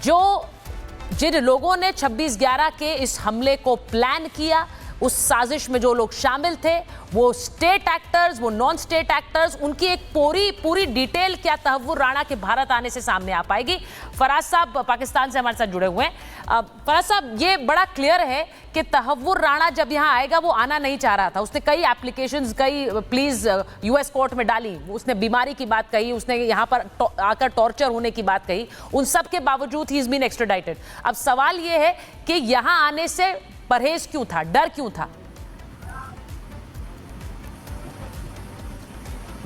जो जिन लोगों ने 26/11 के इस हमले को प्लान किया, उस साजिश में जो लोग शामिल थे, वो स्टेट एक्टर्स, वो नॉन स्टेट एक्टर्स, उनकी एक पूरी डिटेल क्या तहव्वुर राणा के भारत आने से सामने आ पाएगी। फराज साहब पाकिस्तान से हमारे साथ जुड़े हुए हैं। फराज साहब, ये बड़ा क्लियर है कि तहव्वुर राणा जब यहाँ आएगा वो आना नहीं चाह रहा था। उसने कई एप्लीकेशंस, कई प्लीज यूएस कोर्ट में डाली, उसने बीमारी की बात कही, उसने यहाँ पर आकर टॉर्चर होने की बात कही। उन सब के बावजूद ही इज बीन एक्स्ट्राडाइटेड। अब सवाल ये है कि यहाँ आने से परहेज क्यों था, डर क्यों था?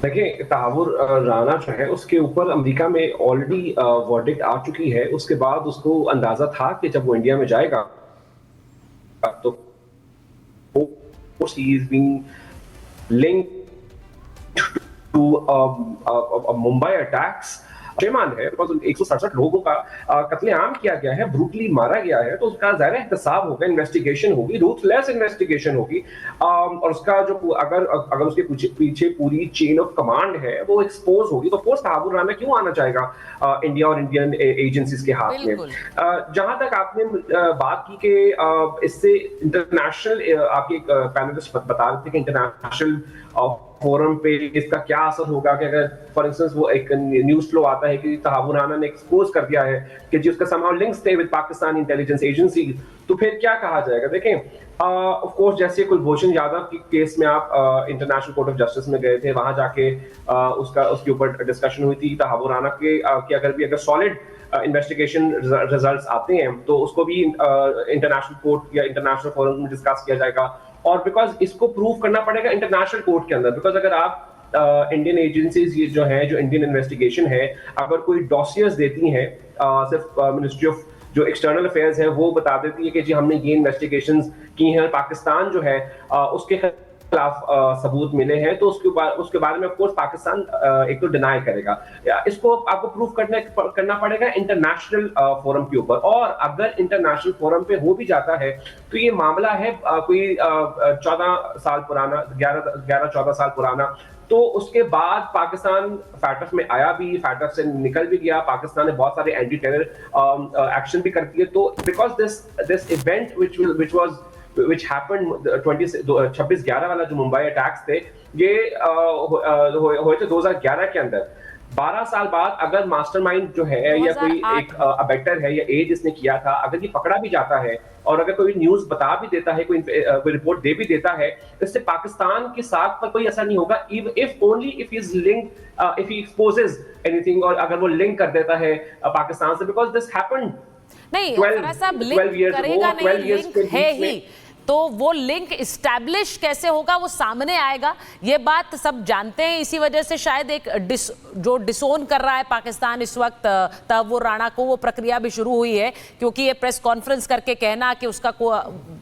देखिए, तहव्वुर राणा जो है उसके ऊपर अमेरिका में ऑलरेडी वर्डिक्ट आ चुकी है। उसके बाद उसको अंदाजा था कि जब वो इंडिया में जाएगा तो he is being linked to Mumbai attacks. परेशान है बिकॉज 167 लोगों का कत्लेआम किया गया है, ब्रूटली मारा गया है, तो उसका ज़ाहिर एहतसाब होगा, इन्वेस्टिगेशन होगी, रूथलेस इन्वेस्टिगेशन होगी। और उसका जो अगर उसके पीछे पूरी चेन ऑफ कमांड है वो एक्सपोज होगी, तो ऑफकोर्स तहव्वुर राणा क्यों आना चाहेगा इंडिया और इंडियन एजेंसीज के हाथ में। जहां तक आपने बात की कि इससे इंटरनेशनल, आपके पैनलिस्ट बता रहे थे कि इंटरनेशनल फोरम पे इसका क्या असर होगा, कि अगर फॉर इंस्टेंस वो एक न्यूज फ्लो आता है कि तहव्वुर राणा ने एक्सपोज कर दिया है कि जी उसका समाउ लिंक्स थे विद पाकिस्तानी इंटेलिजेंस एजेंसी, तो फिर क्या कहा जाएगा? देखें, ऑफ कोर्स जैसे कुलभूषण यादव के केस में आप इंटरनेशनल कोर्ट ऑफ जस्टिस में गए थे, वहां जाके उसके ऊपर डिस्कशन हुई थी तहव्वुर राणा के कि अगर सॉलिड इन्वेस्टिगेशन रिजल्ट्स आते हैं तो उसको भी इंटरनेशनल कोर्ट या इंटरनेशनल फोरम में डिस्कस किया जाएगा। और बिकॉज इसको प्रूव करना पड़ेगा इंटरनेशनल कोर्ट के अंदर, बिकॉज अगर आप इंडियन एजेंसीज ये जो इंडियन इन्वेस्टिगेशन है, अगर कोई डॉसियर्स देती हैं, सिर्फ मिनिस्ट्री ऑफ जो एक्सटर्नल अफेयर्स है वो बता देती है कि जी हमने ये इन्वेस्टिगेशंस की हैं, पाकिस्तान जो है उसके खिलाफ सबूत मिले हैं, तो उसके बारे में ऑफ कोर्स पाकिस्तान एक तो डिनाई करेगा। इसको आपको प्रूव करना पड़ेगा इंटरनेशनल फोरम के ऊपर। और अगर इंटरनेशनल फोरम पे हो भी जाता है तो ये मामला है कोई 14 साल पुराना, 11-14 साल पुराना। तो उसके बाद पाकिस्तान फैटफ में आया भी, फैटफ से निकल भी गया, पाकिस्तान ने बहुत सारे एंटी टेरर एक्शन भी कर दिए। तो because this event which happened 26/11 वाला जो मुंबई अटैक्स थे, ये हुए थे 2011 के अंदर। 12 साल बाद अगर मास्टरमाइंड जो है या कोई एक अबेटर है या एज इसने किया था, अगर ये पकड़ा भी जाता है और अगर कोई न्यूज बता भी देता है, कोई रिपोर्ट दे भी देता है, इससे पाकिस्तान के साथ पर कोई असर नहीं होगा। If only if he is linked, if he exposes anything, और अगर वो लिंक कर देता है पाकिस्तान से, बिकॉज दिस हैपेंड नहीं, फराज साहब, लिंक करेगा नहीं, लिंक है ही, तो वो लिंक इस्टेब्लिश कैसे होगा वो सामने आएगा। ये बात सब जानते हैं, इसी वजह से शायद एक जो डिसोन कर रहा है पाकिस्तान इस वक्त तहव्वुर राणा को, वो प्रक्रिया भी शुरू हुई है, क्योंकि ये प्रेस कॉन्फ्रेंस करके कहना कि उसका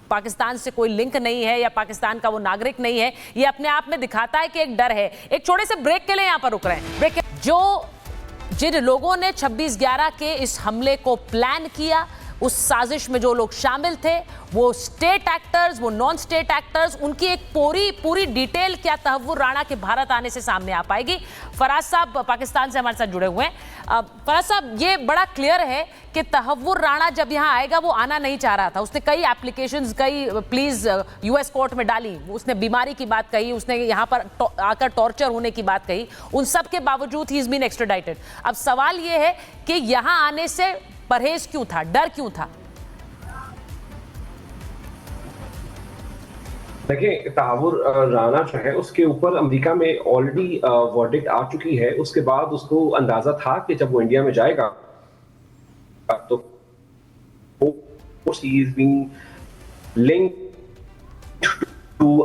पाकिस्तान से कोई लिंक नहीं है या पाकिस्तान का वो नागरिक नहीं है, ये अपने आप में दिखाता है कि एक डर है। एक छोटे से ब्रेक के लिए यहाँ पर रुक रहे हैं। ब्रेक। जिन लोगों ने 26/11 के इस हमले को प्लान किया, उस साजिश में जो लोग शामिल थे, वो स्टेट एक्टर्स, वो नॉन स्टेट एक्टर्स, उनकी एक पूरी डिटेल क्या तहव्वुर राणा के भारत आने से सामने आ पाएगी। फराज साहब पाकिस्तान से हमारे साथ जुड़े हुए हैं। फराज साहब, ये बड़ा क्लियर है कि तहव्वुर राणा जब यहाँ आएगा वो आना नहीं चाह रहा था। उसने कई एप्लीकेशंस, कई प्लीज यूएस कोर्ट में डाली, उसने बीमारी की बात कही, उसने यहाँ पर आकर टॉर्चर होने की बात कही। उन सब के बावजूद ही इज बीन एक्स्ट्राडाइटेड। अब सवाल ये है कि यहाँ आने से परहेज क्यों था, डर क्यों था? देखिए, तहव्वुर राणा जो है उसके ऊपर अमेरिका में ऑलरेडी वर्डिक्ट आ चुकी है। उसके बाद उसको अंदाजा था कि जब वो इंडिया में जाएगा तो he is being linked to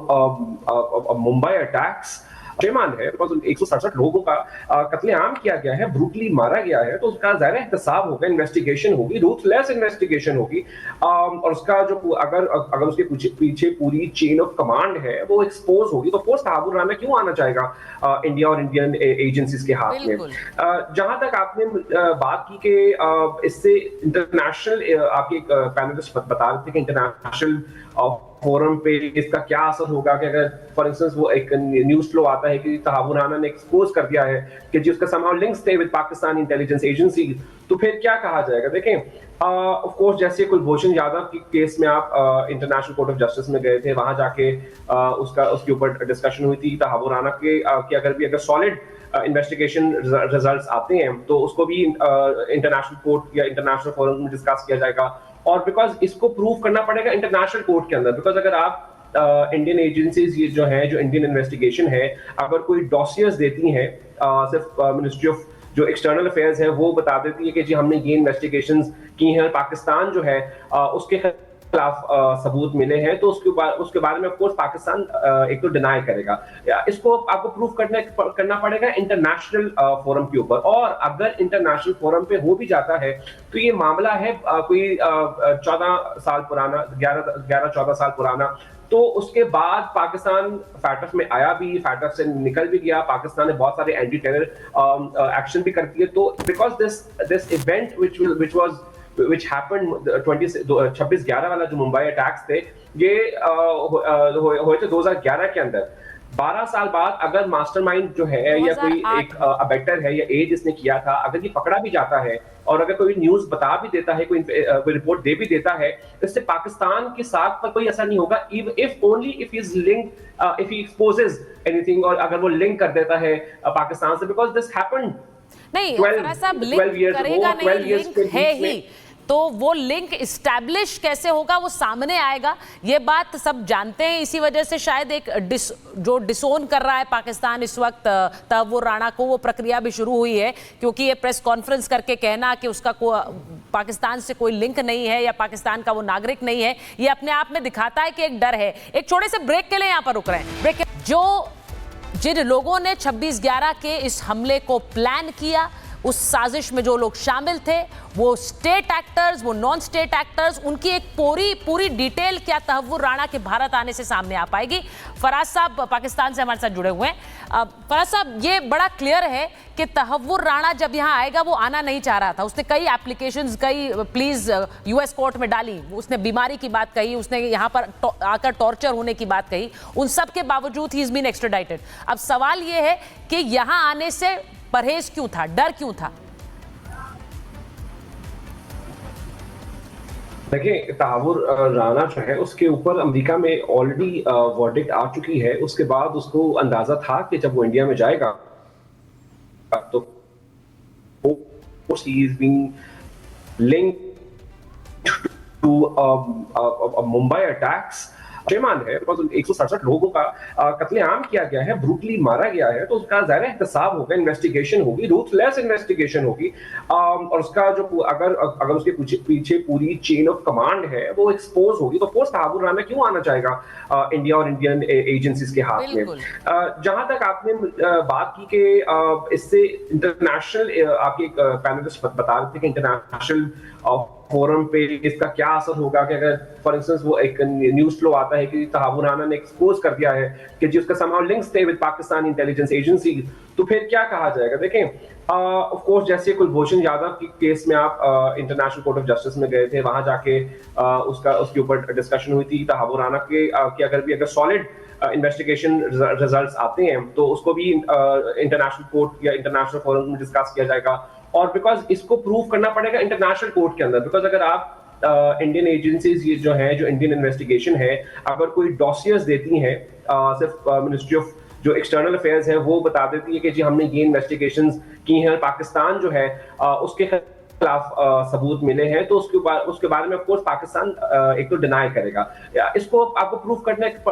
Mumbai attacks. परेशान है बिकॉज 167 लोगों का कत्लेआम किया गया है, ब्रूटली मारा गया है, तो उसका ज़ाहिर एहतसाब होगा, इन्वेस्टिगेशन होगी, रूथलेस इन्वेस्टिगेशन होगी। और उसका जो अगर उसके पीछे पूरी चेन ऑफ कमांड है वो एक्सपोज होगी, तो ऑफकोर्स तहव्वुर राणा क्यों आना चाहेगा इंडिया और इंडियन एजेंसीज के हाथ में। जहां तक आपने बात की कि इससे इंटरनेशनल, आपके पैनलिस्ट बता रहे थे कि इंटरनेशनल फोरम पे इसका क्या असर होगा, कि अगर फॉर इंस्टेंस वो एक न्यूज फ्लो आता है कि तहव्वुर राणा ने एक्सपोज कर दिया है कि जी उसका समाउ लिंक्स थे विद पाकिस्तानी इंटेलिजेंस एजेंसी, तो फिर क्या कहा जाएगा? देखें, ऑफ कोर्स जैसे कुलभूषण यादव के केस में आप इंटरनेशनल कोर्ट ऑफ जस्टिस में गए थे, वहां जाके उसके ऊपर डिस्कशन हुई थी। तहावुर राना के अगर सॉलिड इन्वेस्टिगेशन रिजल्ट्स आते हैं तो उसको भी इंटरनेशनल कोर्ट या इंटरनेशनल फोरम में डिस्कस किया जाएगा। और बिकॉज इसको प्रूव करना पड़ेगा इंटरनेशनल कोर्ट के अंदर, बिकॉज अगर आप इंडियन एजेंसीज जो हैं, जो इंडियन इन्वेस्टिगेशन है, अगर कोई डॉसियर्स देती हैं, सिर्फ मिनिस्ट्री ऑफ जो एक्सटर्नल अफेयर्स है वो बता देती है कि जी हमने ये इन्वेस्टिगेशंस की हैं, पाकिस्तान जो है उसके खिलाफ सबूत मिले हैं, तो उसके बारे में ऑफ कोर्स पाकिस्तान एक तो डिनाई करेगा। इसको आपको प्रूव करना पड़ेगा इंटरनेशनल फोरम के ऊपर। और अगर इंटरनेशनल फोरम पे हो भी जाता है तो ये मामला है कोई 14 साल पुराना, 11-14 साल पुराना। तो उसके बाद पाकिस्तान फैटफ में आया भी, फैटफ से निकल भी गया। पाकिस्तान ने बहुत सारे एंटी टेरर एक्शन भी कर दिए। तो because this event which happened 26/11 वाला जो मुंबई अटैक्स थे, ये हुए थे 2011 के अंदर। 12 साल बाद अगर मास्टरमाइंड जो है या कोई एक अबेटर है या एज इसने किया था, अगर ये पकड़ा भी जाता है और अगर कोई न्यूज बता भी देता है, कोई रिपोर्ट दे भी देता है, इससे पाकिस्तान की साख पर कोई असर नहीं होगा। If only if he is linked, if he exposes anything, और अगर वो लिंक कर देता है पाकिस्तान से, बिकॉज दिस हैपेंड नहीं, फराज साहब लिंक करेगा नहीं, लिंक है ही, तो वो लिंक इस्टेब्लिश कैसे होगा वो सामने आएगा। ये बात सब जानते हैं, इसी वजह से शायद एक जो डिसोन कर रहा है पाकिस्तान इस वक्त तहव्वुर राणा को, वो प्रक्रिया भी शुरू हुई है। क्योंकि ये प्रेस कॉन्फ्रेंस करके कहना कि उसका पाकिस्तान से कोई लिंक नहीं है या पाकिस्तान का वो नागरिक नहीं है, ये अपने आप में दिखाता है कि एक डर है। एक छोटे से ब्रेक के लिए यहाँ पर रुक रहे हैं। जिन लोगों ने 26/11 के इस हमले को प्लान किया, उस साजिश में जो लोग शामिल थे, वो स्टेट एक्टर्स, वो नॉन स्टेट एक्टर्स, उनकी एक पूरी डिटेल क्या तहव्वुर राणा के भारत आने से सामने आ पाएगी। फराज साहब पाकिस्तान से हमारे साथ जुड़े हुए हैं। फराज साहब, ये बड़ा क्लियर है कि तहव्वुर राणा जब यहाँ आएगा वो आना नहीं चाह रहा था। उसने कई एप्लीकेशंस, कई प्लीज यूएस कोर्ट में डाली, उसने बीमारी की बात कही, उसने यहाँ पर आकर टॉर्चर होने की बात कही। उन सब के बावजूद ही इज बीन एक्स्ट्राडाइटेड। अब सवाल ये है कि यहाँ आने से परहेज क्यों था, डर क्यों था? देखिए, तहव्वुर राणा जो है उसके ऊपर अमेरिका में ऑलरेडी वर्डिक्ट आ चुकी है। उसके बाद उसको अंदाजा था कि जब वो इंडिया में जाएगा तो he is being linked to Mumbai attacks। पशेमान है, 167 लोगों का कत्लेआम किया गया है, ब्रूटली मारा गया है। तो उसका ज़ाहिर एहतसाब होगा, इन्वेस्टिगेशन होगी, रूथलेस इन्वेस्टिगेशन होगी। और उसका जो अगर उसके पीछे पूरी चेन ऑफ कमांड है वो एक्सपोज होगी, तो ऑफकोर्स तहव्वुर राणा क्यों आना चाहेगा इंडिया और इंडियन एजेंसीज के हाथ में। जहां तक आपने बात की कि इससे इंटरनेशनल, आपके पैनलिस्ट बता रहे थे कि इंटरनेशनल फोरम पे इसका क्या असर होगा, कि अगर फॉर इंस्टेंस वो एक न्यूज फ्लो आता है कि तहव्वुर राणा ने एक्सपोज कर दिया है कि जी उसका समहाउ लिंक्स थे विद पाकिस्तानी इंटेलिजेंस एजेंसी, तो फिर क्या कहा जाएगा? देखें, ऑफ कोर्स जैसे कुलभूषण यादव के केस में आप इंटरनेशनल कोर्ट ऑफ जस्टिस में गए थे, वहां जाके उसके ऊपर डिस्कशन हुई थी। तहव्वुर राणा के अगर सॉलिड इन्वेस्टिगेशन रिजल्ट्स आते हैं तो उसको भी इंटरनेशनल कोर्ट या इंटरनेशनल फोरम में डिस्कस किया जाएगा। और बिकॉज इसको प्रूव करना पड़ेगा इंटरनेशनल कोर्ट के अंदर, बिकॉज अगर आप इंडियन एजेंसीज जो हैं, जो इंडियन इन्वेस्टिगेशन है, अगर कोई डॉसियर्स देती हैं, सिर्फ मिनिस्ट्री ऑफ जो एक्सटर्नल अफेयर्स है वो बता देती है कि जी हमने ये इन्वेस्टिगेशंस की हैं, पाकिस्तान जो है उसके खिलाफ सबूत मिले हैं, तो उसके बारे में ऑफ कोर्स पाकिस्तान एक तो डिनाई करेगा। इसको आपको प्रूव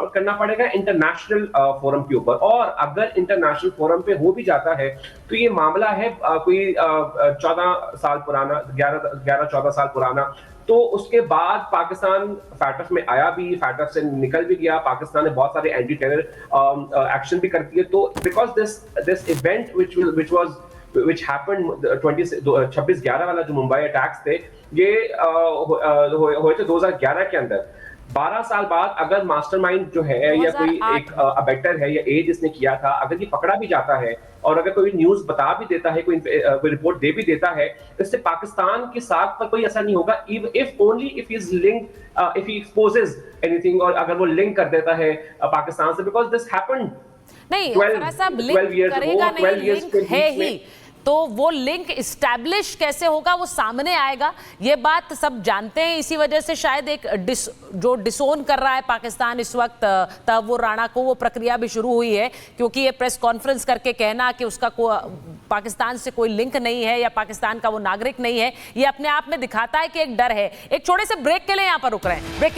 करना पड़ेगा इंटरनेशनल फोरम के ऊपर। और अगर इंटरनेशनल फोरम पे हो भी जाता है तो ये मामला है कोई 14 साल पुराना, 11-14 साल पुराना। तो उसके बाद पाकिस्तान फैटफ में आया भी, फैटफ से निकल भी गया। पाकिस्तान ने बहुत सारे एंटी टेरर एक्शन भी कर दिए। तो because this event which happened 26/11 वाला जो मुंबई अटैक्स थे, ये हुए थे 2011 के अंदर। 12 साल बाद अगर मास्टरमाइंड जो है या कोई एक अबेटर है या एज इसने किया था, अगर ये पकड़ा भी जाता है और अगर कोई न्यूज बता भी देता है, कोई रिपोर्ट दे भी देता है, इससे पाकिस्तान की साख पर कोई असर नहीं होगा। If only if he is linked, if he exposes anything, और अगर वो लिंक कर देता है पाकिस्तान से, बिकॉज दिस हैपेंड नहीं, फराज साहब लिंक करेगा नहीं, लिंक है ही, तो वो लिंक इस्टेब्लिश कैसे होगा वो सामने आएगा। ये बात सब जानते हैं, इसी वजह से शायद एक जो डिसोन कर रहा है पाकिस्तान इस वक्त तहव्वुर राणा को, वो प्रक्रिया भी शुरू हुई है, क्योंकि ये प्रेस कॉन्फ्रेंस करके कहना कि उसका पाकिस्तान से कोई लिंक नहीं है या पाकिस्तान का वो नागरिक नहीं है, ये अपने आप में दिखाता है कि एक डर है। एक छोटे से ब्रेक के लिए यहाँ पर रुक रहे हैं। ब्रेक